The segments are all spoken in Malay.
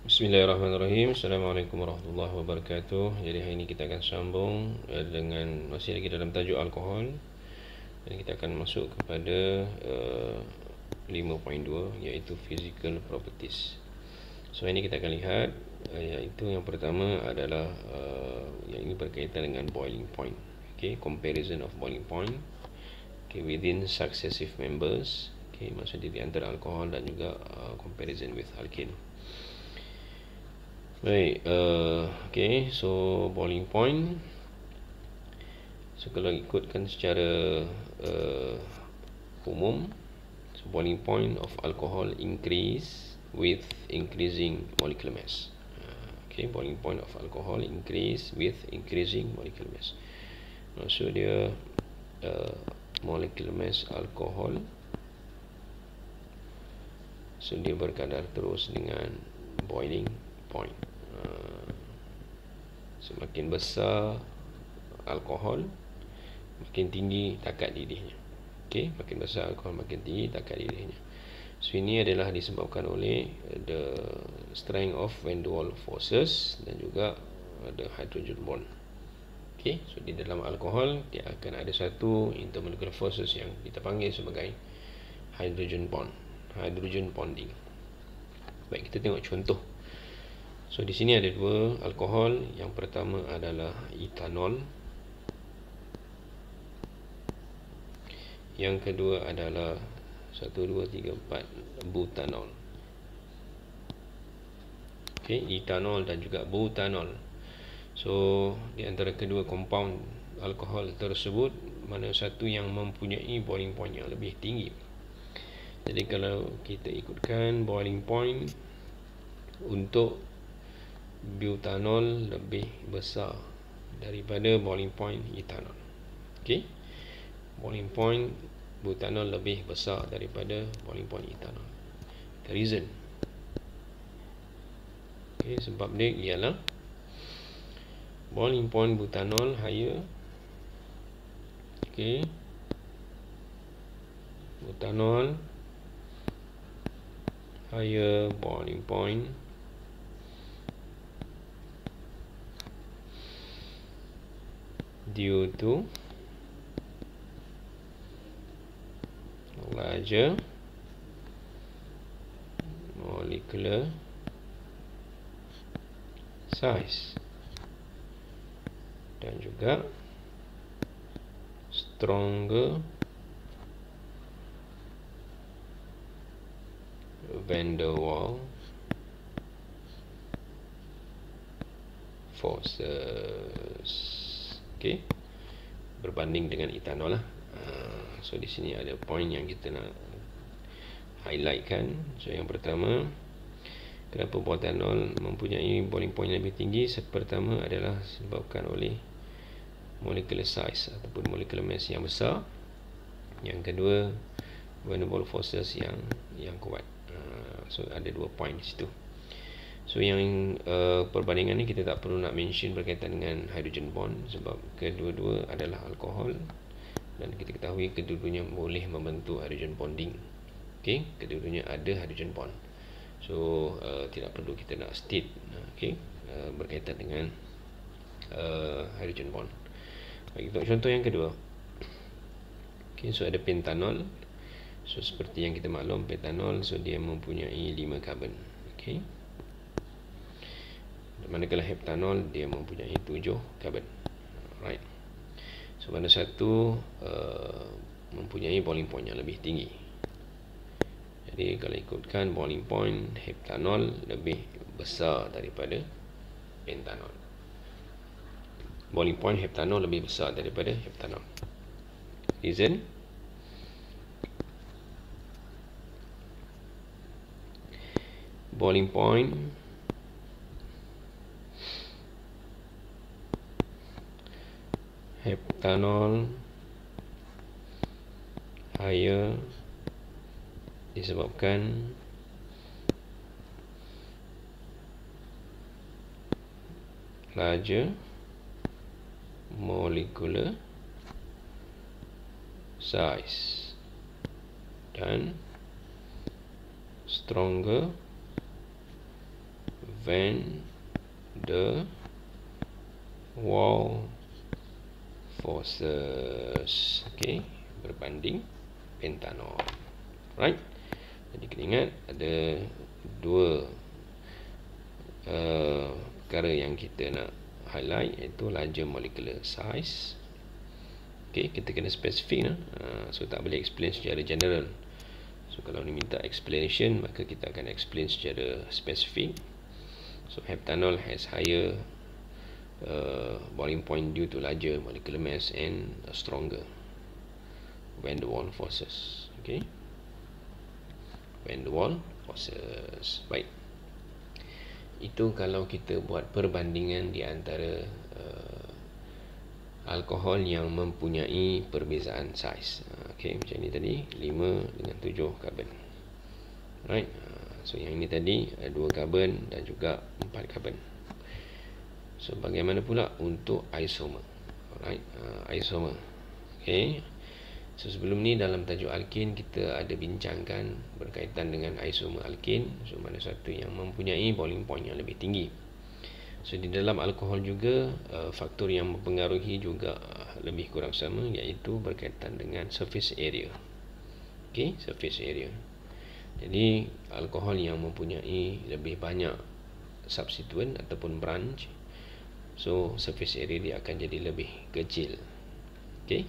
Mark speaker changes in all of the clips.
Speaker 1: Bismillahirrahmanirrahim. Assalamualaikum warahmatullahi wabarakatuh. Jadi hari ini kita akan sambung dengan masih lagi dalam tajuk alkohol, dan kita akan masuk kepada 5.2 iaitu physical properties. So ini kita akan lihat iaitu yang pertama adalah yang ini berkaitan dengan boiling point. Okay, comparison of boiling point within successive members. Maksudnya di antara alkohol dan juga comparison with alkane. Baik, so boiling point. So kalau ikutkan secara umum, so boiling point of alcohol increase with increasing molecular mass. Boiling point of alcohol increase with increasing molecular mass. Maksud dia molecular mass alkohol, so dia berkadar terus dengan boiling point. Semakin besar alkohol, makin tinggi takat didihnya. Makin besar alkohol, makin tinggi takat didihnya. So ini adalah disebabkan oleh the strength of van der Waals forces dan juga the hydrogen bond. So di dalam alkohol dia akan ada satu intermolecular forces yang kita panggil sebagai hydrogen bond, hydrogen bonding. Baik, kita tengok contoh. So di sini ada dua alkohol. Yang pertama adalah etanol. Yang kedua adalah 1, 2, 3, 4 butanol. Etanol dan juga butanol. So di antara kedua compound alkohol tersebut, mana satu yang mempunyai boiling point yang lebih tinggi. Jadi kalau kita ikutkan boiling point untuk butanol lebih besar daripada boiling point etanol. Boiling point butanol lebih besar daripada boiling point etanol. The reason, sebab dia ialah boiling point butanol higher. Butanol higher boiling point due to larger molecular size dan juga stronger van der Waals forces. Berbanding dengan etanol lah. So di sini ada point yang kita nak highlightkan. So yang pertama, kenapa butanol mempunyai boiling point yang lebih tinggi? Pertama adalah disebabkan oleh molecular size ataupun molecular mass yang besar. Yang kedua, van der Waals forces yang kuat. So ada dua point di situ. So yang perbandingan ni kita tak perlu nak mention berkaitan dengan hydrogen bond, sebab kedua-dua adalah alkohol dan kita ketahui kedua-duanya boleh membentuk hydrogen bonding. Kedua-duanya ada hydrogen bond. So tidak perlu kita nak state berkaitan dengan hydrogen bond. Bagi contoh yang kedua. So ada pentanol. So seperti yang kita maklum, pentanol, so dia mempunyai 5 karbon. Manakala heptanol dia mempunyai 7 karbon. Right. So mana satu mempunyai boiling point yang lebih tinggi. Jadi kalau ikutkan boiling point, heptanol lebih besar daripada pentanol. Boiling point heptanol lebih besar daripada heptanol. Reason, boiling point heptanol higher disebabkan larger molecular size dan stronger van der Waal forces. Okay, berbanding pentanol. Right. Jadi kena ingat ada dua perkara yang kita nak highlight, iaitu larger molecular size. Okay, kita kena spesifik. So tak boleh explain secara general. So kalau ni minta explanation, maka kita akan explain secara spesifik. So heptanol has higher boiling point due to larger molecular mass and a stronger van der Waal forces. Okay, van der Waal forces. Baik, itu kalau kita buat perbandingan di antara alkohol yang mempunyai perbezaan saiz. Okay, macam ni tadi 5 dengan 7 karbon. Right. So yang ini tadi 2 karbon dan juga 4 karbon. So bagaimana pula untuk isomer? Alright, isomer. Okay. So sebelum ni dalam tajuk alkin kita ada bincangkan berkaitan dengan isomer alkin. So mana satu yang mempunyai boiling point yang lebih tinggi. So di dalam alkohol juga faktor yang mempengaruhi juga lebih kurang sama, iaitu berkaitan dengan surface area. Okay, surface area. Jadi alkohol yang mempunyai lebih banyak substituent ataupun branch, so surface area dia akan jadi lebih kecil. Okay,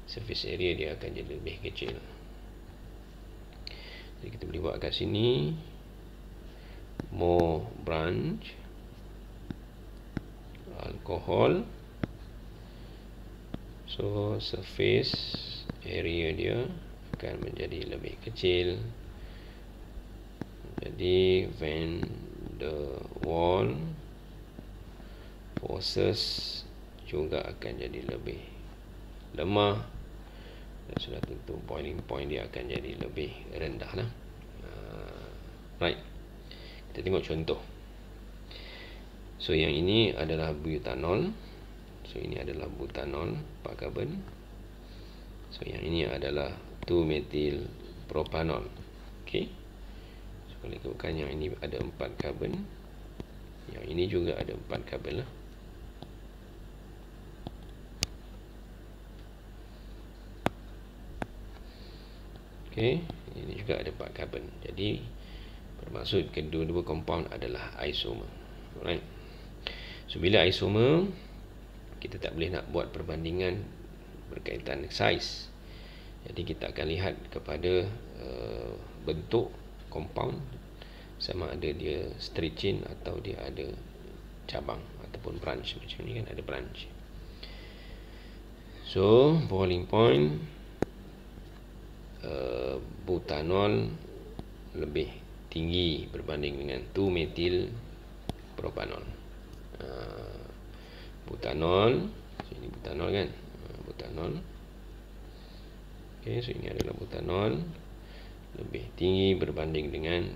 Speaker 1: surface area dia akan jadi lebih kecil. Jadi kita boleh buat kat sini more branch alkohol, so surface area dia akan menjadi lebih kecil. Jadi van der Waal forces juga akan jadi lebih lemah, dan sudah tentu boiling point dia akan jadi lebih rendah lah. Right, kita tengok contoh. So yang ini adalah butanol. So ini adalah butanol 4 karbon. So yang ini adalah 2-methyl propanol. Okay. So kalau ikutkan yang ini ada 4 karbon, yang ini juga ada 4 karbon lah. Okay, ini juga ada 4 karbon. Jadi bermaksud kedua-dua compound adalah isomer. Alright. So bila isomer, kita tak boleh nak buat perbandingan berkaitan saiz. Jadi kita akan lihat kepada bentuk compound, sama ada dia straight chain atau dia ada cabang ataupun branch. Macam ni kan ada branch. So boiling point butanol lebih tinggi berbanding dengan 2-methyl propanol. Butanol, so ini butanol kan, butanol. Okay, so ini adalah butanol lebih tinggi berbanding dengan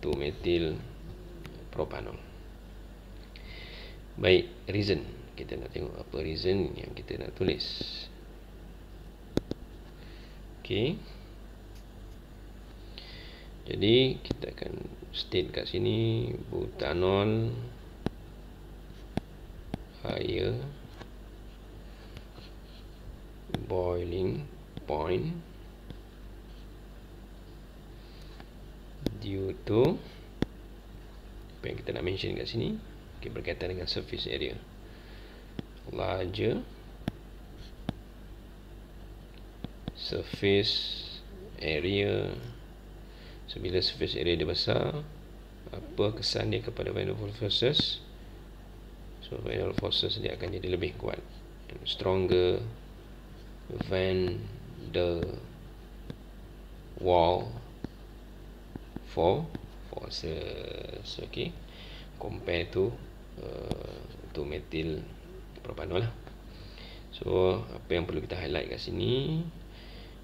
Speaker 1: 2-methyl propanol. Baik, reason. Kita nak tengok apa reason yang kita nak tulis. Okay, jadi kita akan state kat sini butanol higher boiling point due to apa yang kita nak mention kat sini. Okay, berkaitan dengan surface area, larger surface area. So bila surface area dia besar, apa kesan dia kepada van der Waal forces? So van der Waal forces dia akan jadi lebih kuat, stronger van der Waal forces. Okay, compare to 2-methyl propanol lah. So apa yang perlu kita highlight kat sini,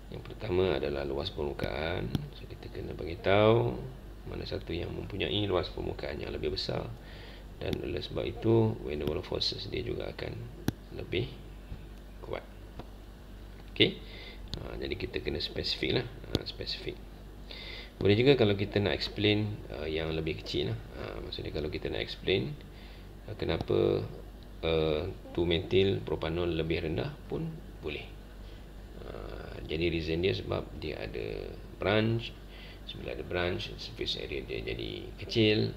Speaker 1: yang pertama adalah luas permukaan. So kita kena bagi tahu mana satu yang mempunyai luas permukaan yang lebih besar, dan oleh sebab itu van der Waal forces dia juga akan lebih kuat. Okey, jadi kita kena spesifik lah, spesifik. Boleh juga kalau kita nak explain yang lebih kecil lah. Maksudnya kalau kita nak explain kenapa 2-methyl propanol lebih rendah pun boleh. Jadi reason dia sebab dia ada branch. Bila ada branch, surface area dia jadi kecil.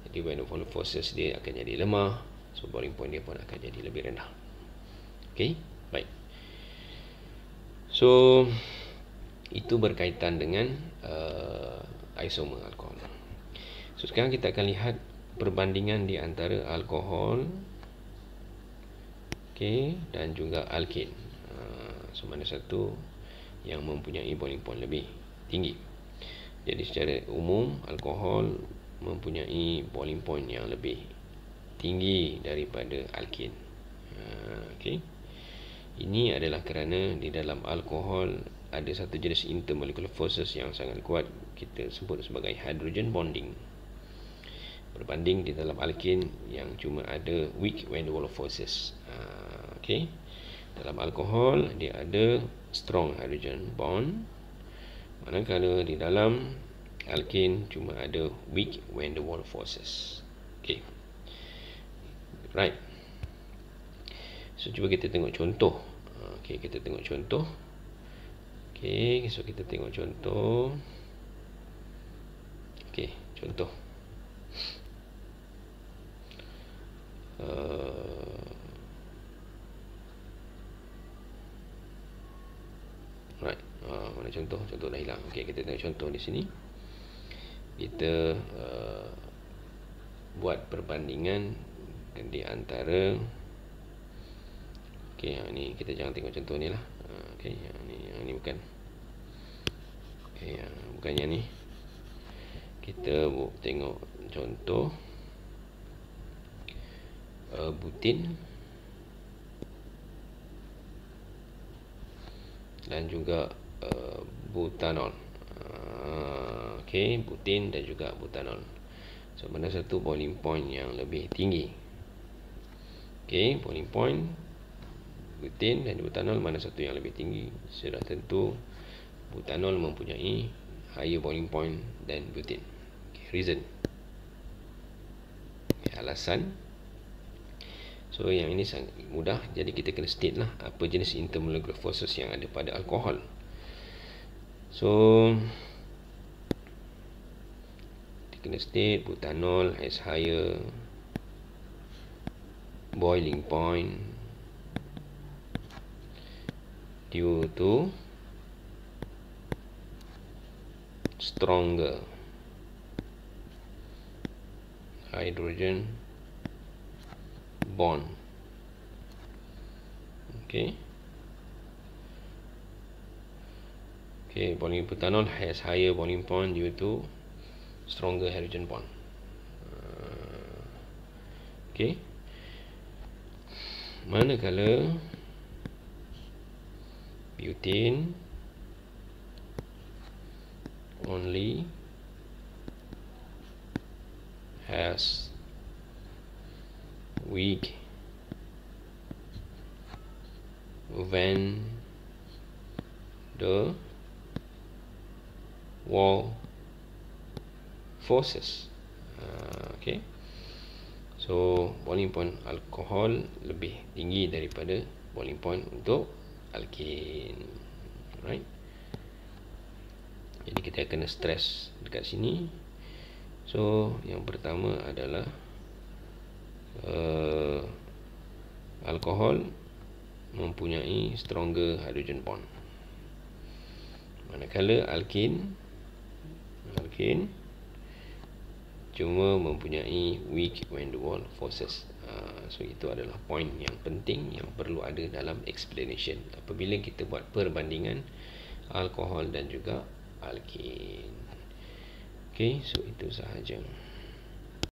Speaker 1: Jadi van der Waals forces dia akan jadi lemah. So boiling point dia pun akan jadi lebih rendah. Okay, baik. So itu berkaitan dengan isomer alkohol. So sekarang kita akan lihat perbandingan di antara alkohol, okay, dan juga alkane. So mana satu yang mempunyai boiling point lebih tinggi. Jadi secara umum alkohol mempunyai boiling point yang lebih tinggi daripada alkane. Okay. Ini adalah kerana di dalam alkohol ada satu jenis intermolecular forces yang sangat kuat, kita sebut sebagai hydrogen bonding, berbanding di dalam alkane yang cuma ada weak van der Waals forces. Okay. Dalam alkohol dia ada strong hydrogen bond, manakala di dalam alkane cuma ada weak van der Waals forces. Okay. Right. So cuba kita tengok contoh. Okay, kita tengok contoh. Okay, so kita tengok contoh. Okay, contoh. Right. Mana contoh? Contoh dah hilang. Okay, kita tengok contoh di sini. Kita buat perbandingan di antara. Okay, yang ni kita jangan tengok contoh ni lah. Okay, yang ni bukan. Okay, bukan yang ni. Kita tengok contoh butin dan juga butanol. Okay, butin dan juga butanol. So mana satu boiling point yang lebih tinggi? Okay, boiling point butin dan butanol, mana satu yang lebih tinggi? Sudah tentu butanol mempunyai higher boiling point dan butin. Okay, reason. Okay, alasan. So yang ini sangat mudah, jadi kita kena state lah apa jenis intermolecular forces yang ada pada alkohol. So kita kena state butanol has higher boiling point due to stronger hydrogen bond. Okay. Okay, boiling butanol has higher boiling point due to stronger hydrogen bond. Okay. Manakala butane only has weak van der Waals forces. Okay. So boiling point alkohol lebih tinggi daripada boiling point untuk alkane. Right. Jadi kita kena stress dekat sini. So yang pertama adalah alkohol mempunyai stronger hydrogen bond, manakala alkane cuma mempunyai weak van der Waals forces. So itu adalah point yang penting yang perlu ada dalam explanation apabila kita buat perbandingan alkohol dan juga alkane. Okay, so itu sahaja.